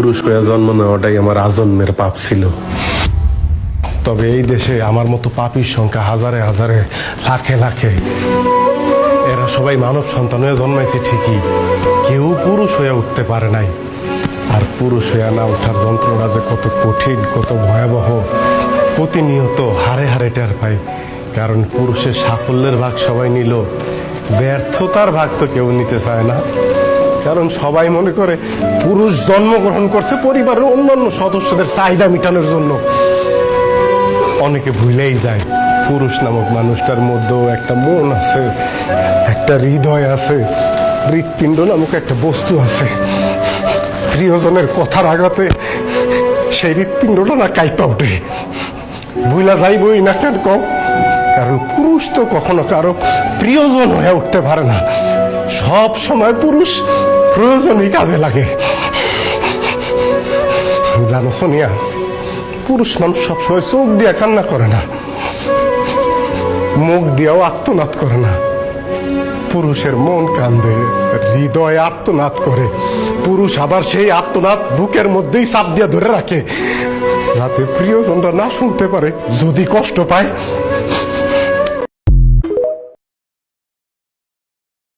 পুরুষ হয়ে জন্ম নেওয়াটাই আমার আজন্মের পাপ ছিল। তবে এই দেশে আমার মতো পাপীর সংখ্যা হাজারে হাজারে, লাখে লাখে। এরা সবাই মানব সন্তান হয়ে জন্মাইছে ঠিকই, কেউ পুরুষ হয়ে উঠতে পারে নাই। আর পুরুষ হয়ে না ওঠার যন্ত্রণা যে কত কঠিন, কত ভয়াবহ, প্রতিনিয়ত হারে হারে টের পাই। কারণ পুরুষের সাফল্যের ভাগ সবাই নিল, ব্যর্থতার ভাগ তো কেউ নিতে চায় না। কারণ সবাই মনে করে পুরুষ জন্মগ্রহণ করছে পরিবারের অন্যান্য সদস্যদের চাহিদা মেটানোর জন্য। অনেকে ভুলেই যায় পুরুষ নামক মানুষটার মধ্যেও একটা মন আছে, একটা হৃদয় আছে, হৃৎপিণ্ড নামক একটা বস্তু আছে। প্রিয়জনের কথার আঘাতে সেই হৃৎপিণ্ডটা না কাইপা ওঠে। ভুলা যাইবই না কেন কম? কারণ পুরুষ তো কখনো কারো প্রিয়জন হয়ে উঠতে পারে না। সব সময় পুরুষ প্রয়োজনই কাজে লাগে। জানো সোনিয়া, পুরুষ মানুষ সবসময় চোখ দিয়ে কান্না করে না, মুখ দিয়েও আর্তনাদ করে না। পুরুষের মন কান্দে, হৃদয় আর্তনাদ করে। পুরুষ আবার সেই আর্তনাদ বুকের মধ্যেই চাপ দিয়ে ধরে রাখে, যাতে প্রিয়জনরা না শুনতে পারে। যদি কষ্ট পায়